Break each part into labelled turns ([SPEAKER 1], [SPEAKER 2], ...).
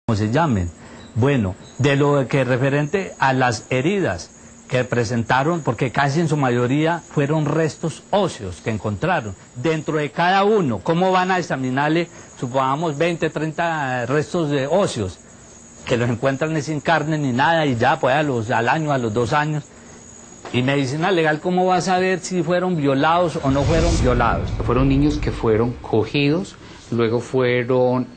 [SPEAKER 1] como se llamen. Bueno, de lo que referente a las heridas que presentaron, porque casi en su mayoría fueron restos óseos que encontraron. Dentro de cada uno, ¿cómo van a examinarle, supongamos, 20, 30 restos de óseos? Que los encuentran sin carne ni nada y ya, pues al año, a los 2 años. Y medicina legal, ¿cómo va a saber si fueron violados o no fueron violados?
[SPEAKER 2] Fueron niños que fueron cogidos, luego fueron,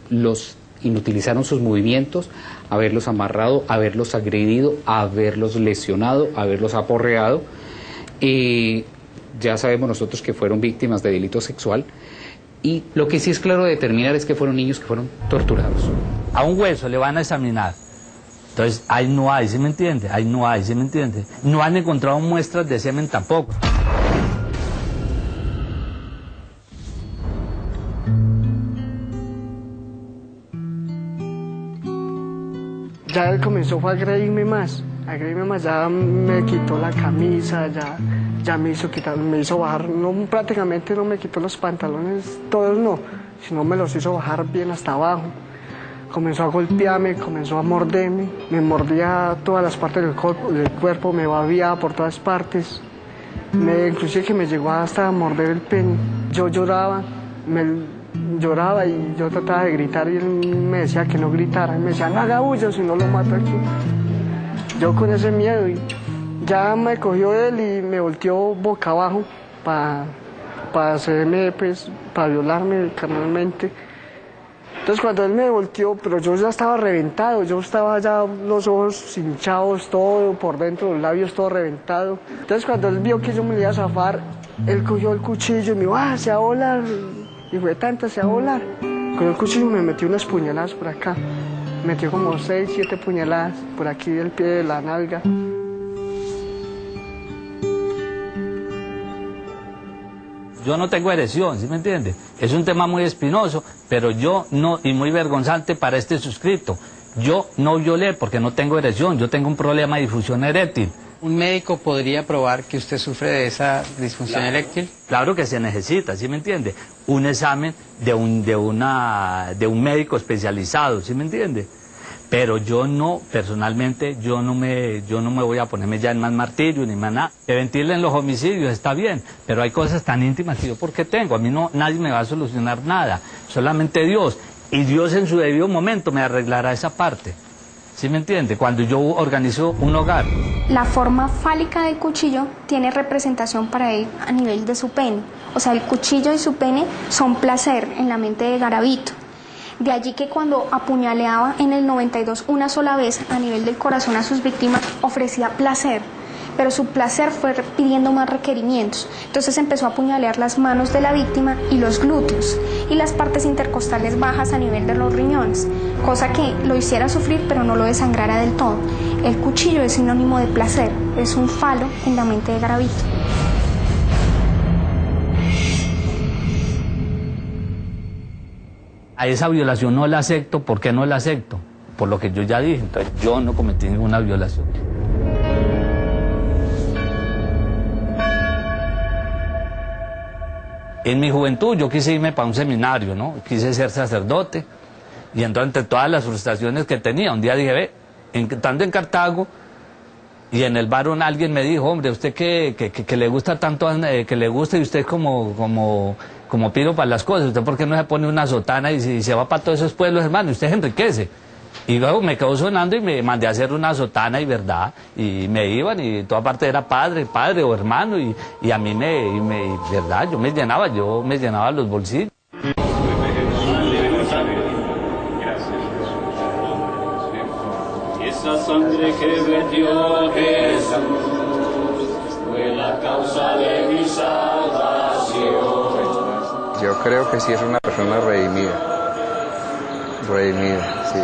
[SPEAKER 2] los inutilizaron sus movimientos, haberlos amarrado, haberlos agredido, haberlos lesionado, haberlos aporreado. Ya sabemos nosotros que fueron víctimas de delito sexual. Y lo que sí es claro de determinar es que fueron niños que fueron torturados.
[SPEAKER 1] A un hueso le van a examinar. Entonces, ahí no hay, ¿sí me entiende? Ahí no hay, ¿sí me entiende? No han encontrado muestras de semen tampoco.
[SPEAKER 3] Ya él comenzó a agredirme más, ya me quitó la camisa, ya me hizo bajar, no, prácticamente no me quitó los pantalones, todos no, sino me los hizo bajar bien hasta abajo. Comenzó a golpearme, comenzó a morderme, me mordía todas las partes del cuerpo, me babiaba por todas partes, inclusive que me llegó hasta a morder el pene. Yo lloraba y yo trataba de gritar y él me decía que no gritara, me decía no haga bulla si no lo mato aquí. Yo con ese miedo y ya me cogió él y me volteó boca abajo para hacerme, pues, para violarme carnalmente. Entonces cuando él me volteó, pero yo ya estaba reventado, yo estaba ya los ojos hinchados, todo por dentro, los labios todo reventado. Entonces cuando él vio que yo me iba a zafar, él cogió el cuchillo y me dijo, se va a volar, y fue tanta, se va a volar. Con el cuchillo me metió unas puñaladas por acá, me metió como 6, 7 puñaladas por aquí del pie de la nalga.
[SPEAKER 1] Yo no tengo erección, ¿sí me entiende? Es un tema muy espinoso, pero yo no, y muy vergonzante para este suscrito. Yo no violé porque no tengo erección, yo tengo un problema de difusión eréctil.
[SPEAKER 4] ¿Un médico podría probar que usted sufre de esa disfunción eréctil?
[SPEAKER 1] Claro que se necesita, ¿sí me entiende? Un examen de un médico especializado, ¿sí me entiende? Pero yo no, personalmente, yo no me voy a ponerme ya en más martirio ni más nada. Que ventilen los homicidios, está bien, pero hay cosas tan íntimas que yo, ¿por qué tengo? A mí no, nadie me va a solucionar nada, solamente Dios. Y Dios en su debido momento me arreglará esa parte. ¿Sí me entiende? Cuando yo organizo un hogar.
[SPEAKER 5] La forma fálica del cuchillo tiene representación para él a nivel de su pene. O sea, el cuchillo y su pene son placer en la mente de Garavito. De allí que cuando apuñaleaba en el 92 una sola vez a nivel del corazón a sus víctimas, ofrecía placer, pero su placer fue pidiendo más requerimientos. Entonces empezó a apuñalear las manos de la víctima y los glúteos y las partes intercostales bajas a nivel de los riñones, cosa que lo hiciera sufrir pero no lo desangrara del todo. El cuchillo es sinónimo de placer, es un falo en la mente de Garavito.
[SPEAKER 1] A esa violación no la acepto. ¿Por qué no la acepto? Por lo que yo ya dije. Entonces yo no cometí ninguna violación. En mi juventud yo quise irme para un seminario, ¿no? Quise ser sacerdote. Y entonces, entre todas las frustraciones que tenía, un día dije, estando en Cartago, y en el bar alguien me dijo, hombre, usted que le gusta tanto, que le gusta y usted es como piro para las cosas, ¿usted por qué no se pone una sotana y se va para todos esos pueblos, hermano? Usted se enriquece. Y luego me quedó sonando y me mandé a hacer una sotana y verdad, y me iban y toda parte era padre o hermano, y a mí verdad, yo me llenaba los bolsillos.
[SPEAKER 6] Esa sangre que vertió Jesús fue la causa de mi salvación.
[SPEAKER 7] Yo creo que sí es una persona redimida, sí.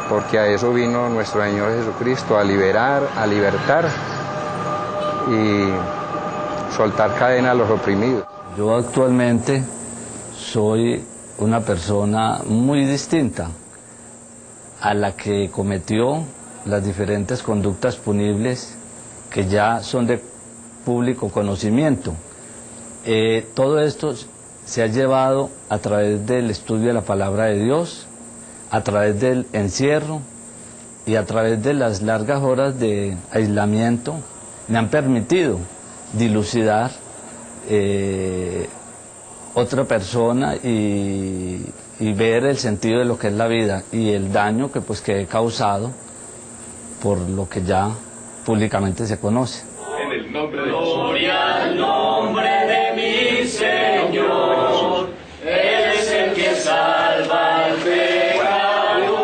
[SPEAKER 7] Porque a eso vino nuestro Señor Jesucristo, a liberar, a libertar y soltar cadena a los oprimidos.
[SPEAKER 1] Yo actualmente soy una persona muy distinta a la que cometió las diferentes conductas punibles que ya son de público conocimiento. Todo esto se ha llevado a través del estudio de la palabra de Dios, a través del encierro y a través de las largas horas de aislamiento, me han permitido dilucidar otra persona y ver el sentido de lo que es la vida y el daño que he causado por lo que ya públicamente se conoce.
[SPEAKER 6] En el nombre de Gloria al nombre de mi Señor, Él es el que salva al pecador,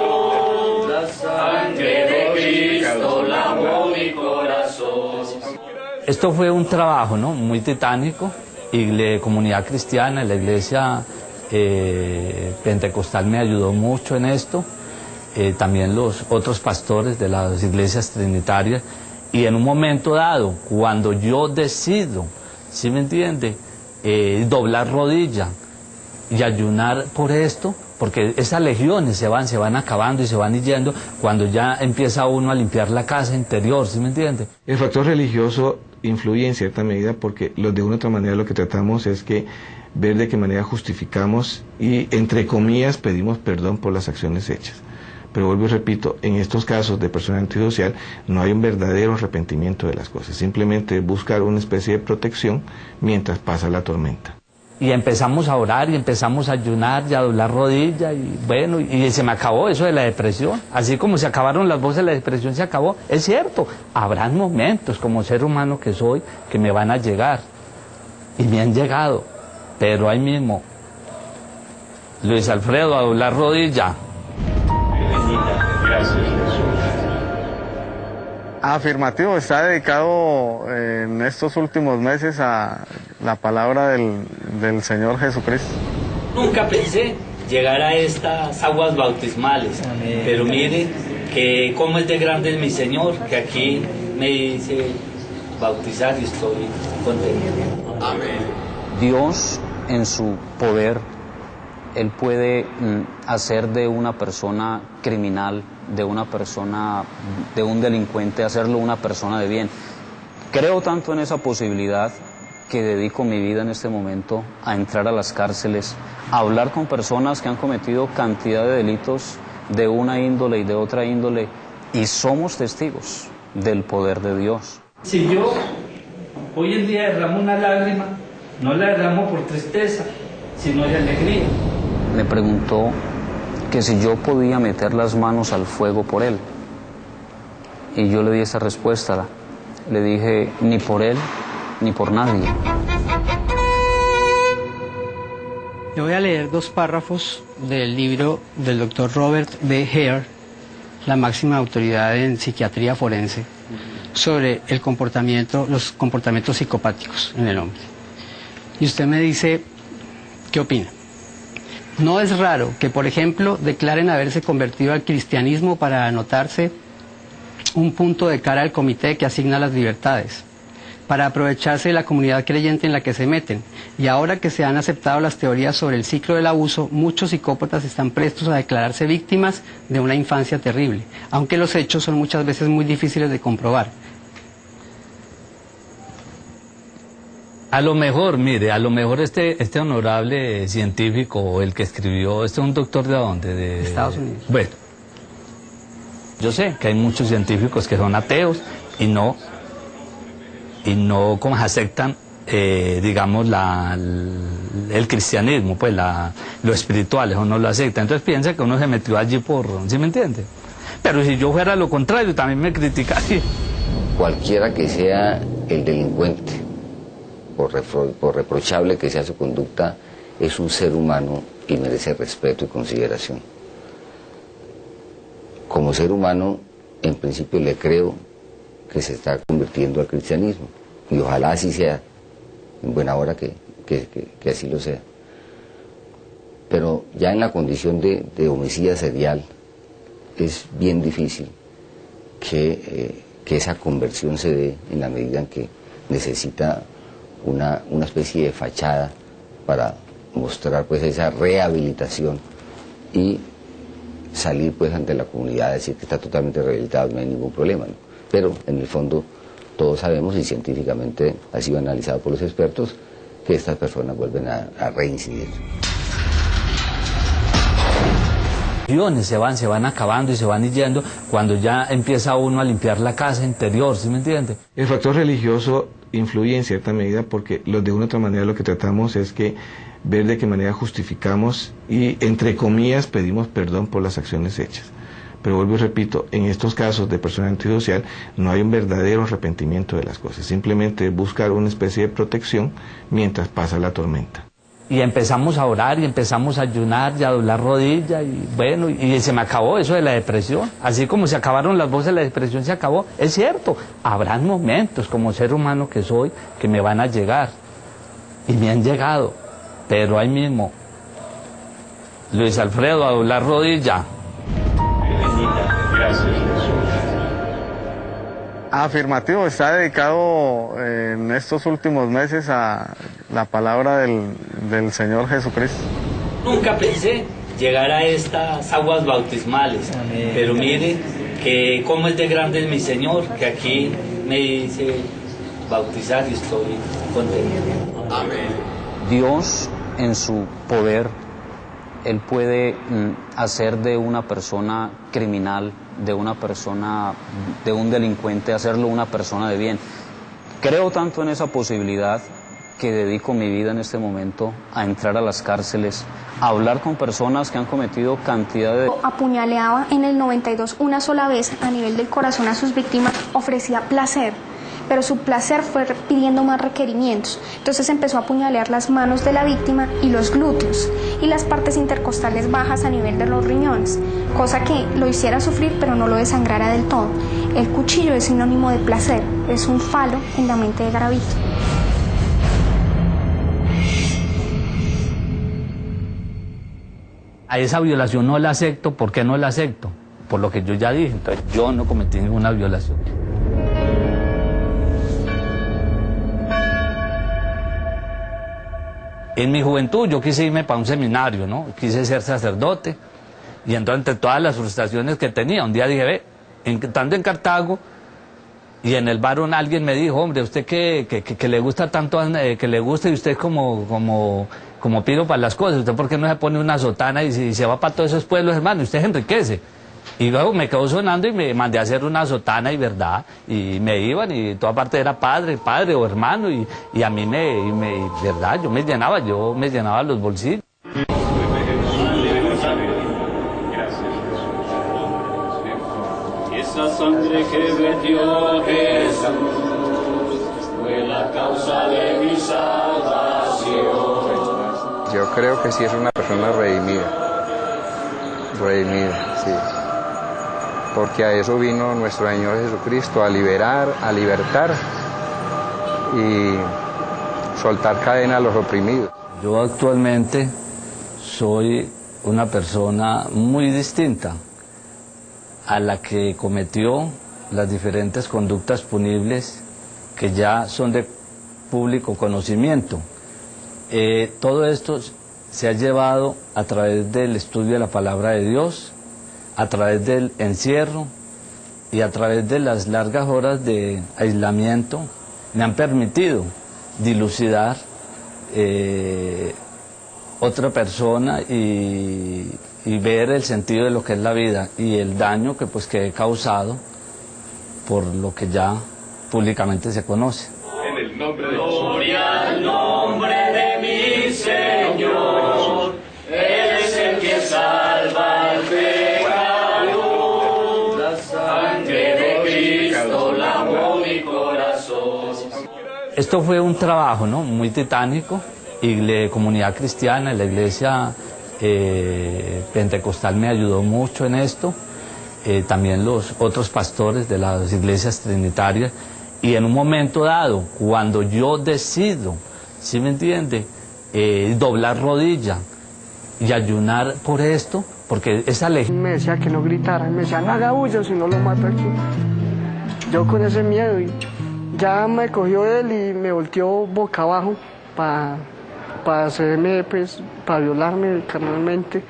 [SPEAKER 6] la sangre de Cristo lavó mi corazón.
[SPEAKER 1] Esto fue un trabajo, ¿no?, muy titánico, y la comunidad cristiana, la iglesia pentecostal me ayudó mucho en esto, también los otros pastores de las iglesias trinitarias, y en un momento dado, cuando yo decido, ¿sí me entiende?, doblar rodilla y ayunar por esto, porque esas legiones se van acabando y se van yendo cuando ya empieza uno a limpiar la casa interior, ¿sí me entiende?
[SPEAKER 8] El factor religioso influye en cierta medida porque de una u otra manera lo que tratamos es que ver de qué manera justificamos y entre comillas pedimos perdón por las acciones hechas. Pero vuelvo y repito, en estos casos de persona antisocial no hay un verdadero arrepentimiento de las cosas, simplemente buscar una especie de protección mientras pasa la tormenta.
[SPEAKER 1] Y empezamos a orar y empezamos a ayunar y a doblar rodilla y bueno, y se me acabó eso de la depresión. Así como se acabaron las voces, la depresión se acabó. Es cierto, habrán momentos como ser humano que soy que me van a llegar y me han llegado, pero ahí mismo, Luis Alfredo, a doblar rodilla.
[SPEAKER 6] Gracias, Jesús.
[SPEAKER 9] Afirmativo, está dedicado en estos últimos meses a la palabra del Señor Jesucristo.
[SPEAKER 1] Nunca pensé llegar a estas aguas bautismales, pero mire que cómo es de grande es mi Señor, que aquí me hice bautizar y estoy contento.
[SPEAKER 6] Amén.
[SPEAKER 10] Dios, en su poder, Él puede hacer de una persona criminal, de una persona, de un delincuente, hacerlo una persona de bien. Creo tanto en esa posibilidad que dedico mi vida en este momento a entrar a las cárceles, a hablar con personas que han cometido cantidad de delitos de una índole y de otra índole, y somos testigos del poder de Dios.
[SPEAKER 1] Si yo hoy en día derramo una lágrima, no la derramo por tristeza, sino de alegría.
[SPEAKER 10] Me preguntó que si yo podía meter las manos al fuego por él. Y yo le di esa respuesta. Le dije, ni por él, ni por nadie.
[SPEAKER 4] Le voy a leer 2 párrafos del libro del doctor Robert B. Hare, la máxima autoridad en psiquiatría forense, sobre el comportamiento, los comportamientos psicopáticos en el hombre. Y usted me dice, ¿qué opina? No es raro que, por ejemplo, declaren haberse convertido al cristianismo para anotarse un punto de cara al comité que asigna las libertades, para aprovecharse de la comunidad creyente en la que se meten. Y ahora que se han aceptado las teorías sobre el ciclo del abuso, muchos psicópatas están prestos a declararse víctimas de una infancia terrible, aunque los hechos son muchas veces muy difíciles de comprobar.
[SPEAKER 1] A lo mejor, mire, a lo mejor este honorable científico, el que escribió, ¿este es un doctor de dónde? De
[SPEAKER 4] Estados Unidos.
[SPEAKER 1] Bueno, yo sé que hay muchos científicos que son ateos y no como aceptan, digamos, el cristianismo, pues lo espiritual, eso no lo acepta. Entonces piensa que uno se metió allí por, ¿sí me entiende? Pero si yo fuera lo contrario, también me criticaría.
[SPEAKER 11] Cualquiera que sea el delincuente, por reprochable que sea su conducta, es un ser humano y merece respeto y consideración. Como ser humano, en principio le creo que se está convirtiendo al cristianismo, y ojalá así sea, en buena hora que así lo sea. Pero ya en la condición de homicida serial, es bien difícil que esa conversión se dé en la medida en que necesita una especie de fachada para mostrar pues esa rehabilitación y salir pues ante la comunidad a decir que está totalmente rehabilitado, no hay ningún problema, ¿no? Pero en el fondo todos sabemos, y científicamente ha sido analizado por los expertos, que estas personas vuelven a reincidir.
[SPEAKER 1] Se van acabando y se van yendo cuando ya empieza uno a limpiar la casa interior, ¿sí me entiende?
[SPEAKER 8] El factor religioso influye en cierta medida porque de una u otra manera lo que tratamos es que ver de qué manera justificamos y entre comillas pedimos perdón por las acciones hechas. Pero vuelvo y repito, en estos casos de persona antisocial no hay un verdadero arrepentimiento de las cosas, simplemente buscar una especie de protección mientras pasa la tormenta.
[SPEAKER 1] Y empezamos a orar y empezamos a ayunar y a doblar rodilla y bueno, y se me acabó eso de la depresión. Así como se acabaron las voces, la depresión se acabó. Es cierto, habrán momentos como ser humano que soy que me van a llegar y me han llegado, pero ahí mismo, Luis Alfredo, a doblar rodilla.
[SPEAKER 9] Gracias. Afirmativo, está dedicado en estos últimos meses a la palabra del Señor Jesucristo.
[SPEAKER 1] Nunca pensé llegar a estas aguas bautismales, pero mire que cómo es de grande es mi Señor, que aquí me hice bautizar y estoy contento.
[SPEAKER 10] Amén. Dios, en su poder, Él puede hacer de una persona criminal, de un delincuente, hacerlo una persona de bien. Creo tanto en esa posibilidad que dedico mi vida en este momento a entrar a las cárceles, a hablar con personas que han cometido cantidad de...
[SPEAKER 5] Apuñaleaba en el 92 una sola vez a nivel del corazón a sus víctimas, ofrecía placer, pero su placer fue pidiendo más requerimientos. Entonces empezó a apuñalear las manos de la víctima y los glúteos y las partes intercostales bajas a nivel de los riñones, cosa que lo hiciera sufrir pero no lo desangrara del todo. El cuchillo es sinónimo de placer, es un falo en la mente de Garavito.
[SPEAKER 1] A esa violación no la acepto. ¿Por qué no la acepto? Por lo que yo ya dije. Entonces yo no cometí ninguna violación. En mi juventud yo quise irme para un seminario, ¿no? Quise ser sacerdote. Y entonces, entre todas las frustraciones que tenía, un día dije, estando en Cartago, y en el bar alguien me dijo, hombre, usted que le gusta tanto, que le gusta y usted como piro para las cosas, ¿usted por qué no se pone una sotana y se va para todos esos pueblos, hermano? Usted se enriquece. Y luego me quedó sonando y me mandé a hacer una sotana y verdad, y me iban y toda parte era padre o hermano, y a mí verdad, yo me llenaba los bolsillos.
[SPEAKER 6] Esa sangre que vertió Jesús fue la causa de mi salvación.
[SPEAKER 7] Yo creo que sí es una persona redimida, sí. Porque a eso vino nuestro Señor Jesucristo, a liberar, a libertar y soltar cadena a los oprimidos.
[SPEAKER 1] Yo actualmente soy una persona muy distinta a la que cometió las diferentes conductas punibles que ya son de público conocimiento. Todo esto se ha llevado a través del estudio de la palabra de Dios, a través del encierro y a través de las largas horas de aislamiento. Me han permitido dilucidar otra persona y ver el sentido de lo que es la vida y el daño que he causado por lo que ya públicamente se conoce.
[SPEAKER 6] En el nombre de Gloria al nombre de mi Señor, Él es el que salva al pecador, la sangre de Cristo lavó mi corazón.
[SPEAKER 1] Esto fue un trabajo, ¿no?, muy titánico, y la comunidad cristiana, la iglesia pentecostal me ayudó mucho en esto, también los otros pastores de las iglesias trinitarias, y en un momento dado, cuando yo decido, ¿sí me entiende?, doblar rodilla y ayunar por esto, porque esa ley...
[SPEAKER 3] Me decía que no gritara, me decía, no haga bulla si no lo mato aquí. Yo con ese miedo, y ya me cogió él y me volteó boca abajo para hacerme, pues, para violarme carnalmente.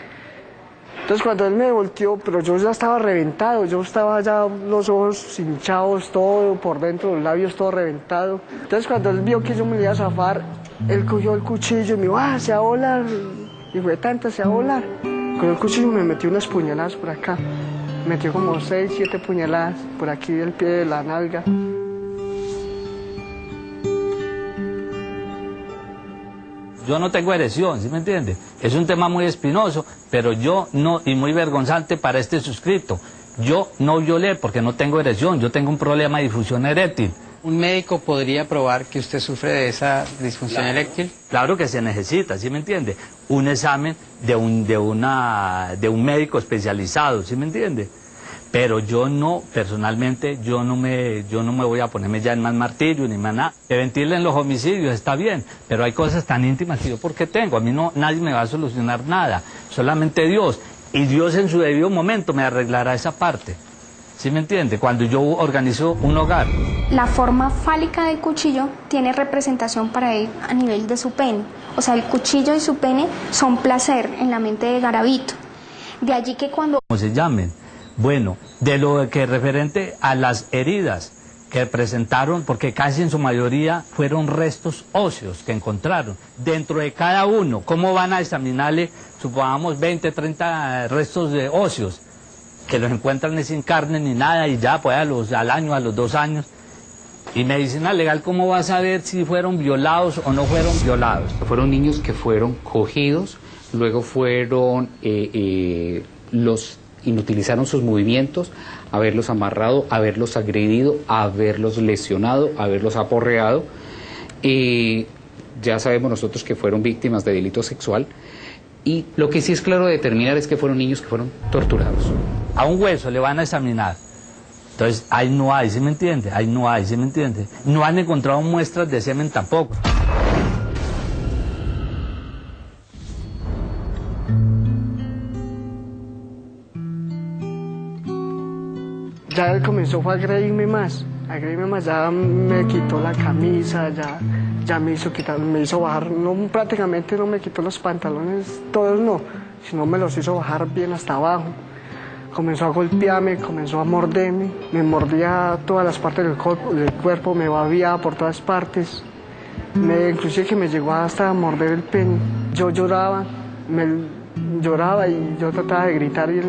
[SPEAKER 3] Entonces cuando él me volteó, pero yo ya estaba reventado, yo estaba ya los ojos hinchados, todo por dentro, los labios todo reventado. Entonces cuando él vio que yo me iba a zafar, Él cogió el cuchillo y me dijo, se va a volar. Y fue tanta, se va a volar. Cogió el cuchillo y me metió unas puñaladas por acá. Me metió como 6, 7 puñaladas por aquí del pie de la nalga.
[SPEAKER 1] Yo no tengo erección, ¿sí me entiende? Es un tema muy espinoso, pero yo no, y muy vergonzante para este suscrito. Yo no violé porque no tengo erección, yo tengo un problema de difusión eréctil.
[SPEAKER 4] ¿Un médico podría probar que usted sufre de esa disfunción eréctil?
[SPEAKER 1] Claro que se necesita, ¿sí me entiende? Un examen de un médico especializado, ¿sí me entiende? Pero yo no, personalmente, yo no me voy a ponerme ya en más martillo ni más nada. Que ventilen los homicidios está bien, pero hay cosas tan íntimas que yo porque tengo. A mí no, nadie me va a solucionar nada, solamente Dios. Y Dios en su debido momento me arreglará esa parte. ¿Sí me entiende? Cuando yo organizo un hogar.
[SPEAKER 5] La forma fálica del cuchillo tiene representación para él a nivel de su pene. O sea, el cuchillo y su pene son placer en la mente de Garavito. De allí que cuando...
[SPEAKER 1] ¿Cómo se llamen? Bueno, de lo que referente a las heridas que presentaron, porque casi en su mayoría fueron restos óseos que encontraron. Dentro de cada uno, ¿cómo van a examinarle, supongamos, 20, 30 restos de óseos? Que los encuentran sin carne ni nada y ya pues al año, a los 2 años. Y medicina legal, ¿cómo va a saber si fueron violados o no fueron violados?
[SPEAKER 2] Fueron niños que fueron cogidos, luego fueron inutilizaron sus movimientos, haberlos amarrado, haberlos agredido, haberlos lesionado, haberlos aporreado. Ya sabemos nosotros que fueron víctimas de delito sexual. Y lo que sí es claro de determinar es que fueron niños que fueron torturados.
[SPEAKER 1] A un hueso le van a examinar. Entonces, ahí no hay, ¿sí me entiende? Ahí no hay, ¿sí me entiende? No han encontrado muestras de semen tampoco.
[SPEAKER 3] Ya él comenzó a agredirme más, ya me quitó la camisa, ya me hizo bajar, no, prácticamente no me quitó los pantalones, todos no, sino me los hizo bajar bien hasta abajo. Comenzó a golpearme, comenzó a morderme, me mordía todas las partes del cuerpo, me babiaba por todas partes, inclusive que me llegó hasta a morder el pene. Yo lloraba y yo trataba de gritar y él